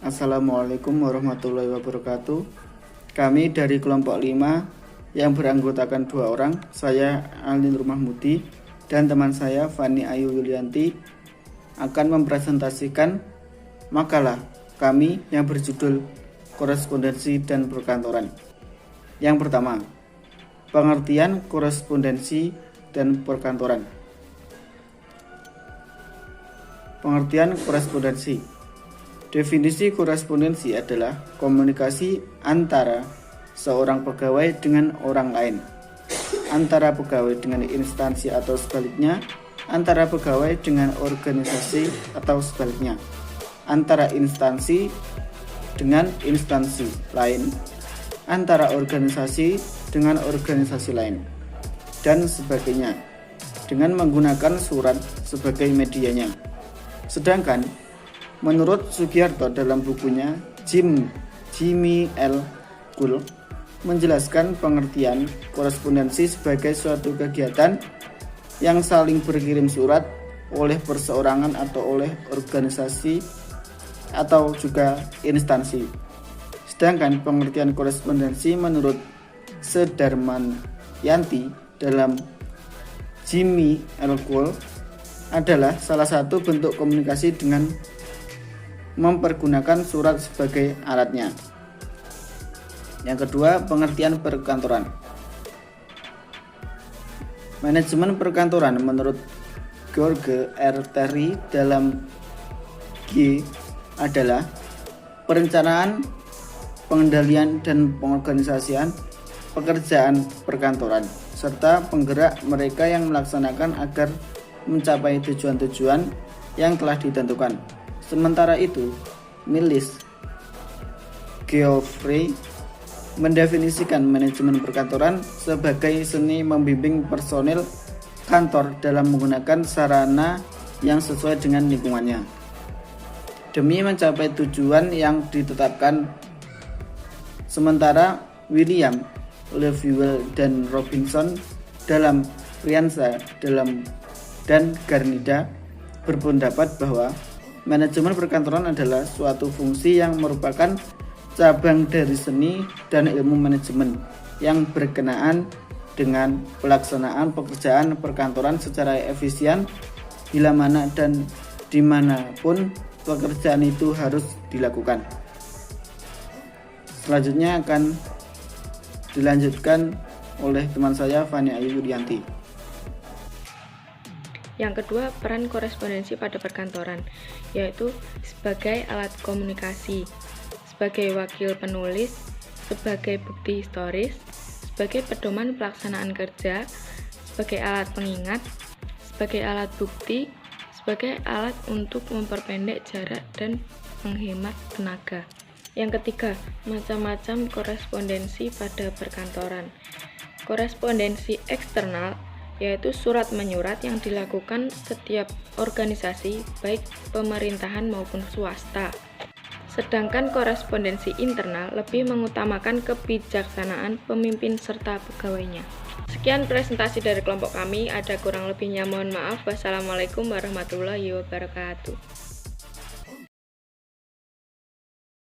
Assalamualaikum warahmatullahi wabarakatuh. Kami dari kelompok 5 yang beranggotakan 2 orang, saya Alin Rumahmudi dan teman saya Fani Ayu Yulianti akan mempresentasikan makalah kami yang berjudul Korespondensi dan Perkantoran. Yang pertama, pengertian korespondensi dan perkantoran. Pengertian korespondensi. Definisi korespondensi adalah komunikasi antara seorang pegawai dengan orang lain, antara pegawai dengan instansi atau sebaliknya, antara pegawai dengan organisasi atau sebaliknya, antara instansi dengan instansi lain, antara organisasi dengan organisasi lain, dan sebagainya, dengan menggunakan surat sebagai medianya. Sedangkan menurut Sugiarto dalam bukunya Jimmy L. Gould menjelaskan pengertian korespondensi sebagai suatu kegiatan yang saling berkirim surat oleh perseorangan atau oleh organisasi atau juga instansi. Sedangkan pengertian korespondensi menurut Sedarmanyanti dalam Jimmy L. Gould adalah salah satu bentuk komunikasi dengan mempergunakan surat sebagai alatnya. Yang kedua, pengertian perkantoran. Manajemen perkantoran menurut George R. Terry dalam G adalah perencanaan, pengendalian dan pengorganisasian pekerjaan perkantoran serta penggerak mereka yang melaksanakan agar mencapai tujuan-tujuan yang telah ditentukan. Sementara itu, Miles Geoffrey mendefinisikan manajemen perkantoran sebagai seni membimbing personil kantor dalam menggunakan sarana yang sesuai dengan lingkungannya demi mencapai tujuan yang ditetapkan. Sementara William Levewell dan Robinson dalam Riansa dan Garnida berpendapat bahwa manajemen perkantoran adalah suatu fungsi yang merupakan cabang dari seni dan ilmu manajemen yang berkenaan dengan pelaksanaan pekerjaan perkantoran secara efisien bila mana dan dimanapun pekerjaan itu harus dilakukan. Selanjutnya akan dilanjutkan oleh teman saya Fani Ayu Yulianti. Yang kedua, peran korespondensi pada perkantoran, yaitu sebagai alat komunikasi, sebagai wakil penulis, sebagai bukti historis, sebagai pedoman pelaksanaan kerja, sebagai alat pengingat, sebagai alat bukti, sebagai alat untuk memperpendek jarak dan menghemat tenaga. Yang ketiga, macam-macam korespondensi pada perkantoran. Korespondensi eksternal yaitu surat menyurat yang dilakukan setiap organisasi baik pemerintahan maupun swasta. Sedangkan korespondensi internal lebih mengutamakan kebijaksanaan pemimpin serta pegawainya. Sekian presentasi dari kelompok kami, ada kurang lebihnya mohon maaf. Wassalamualaikum warahmatullahi wabarakatuh.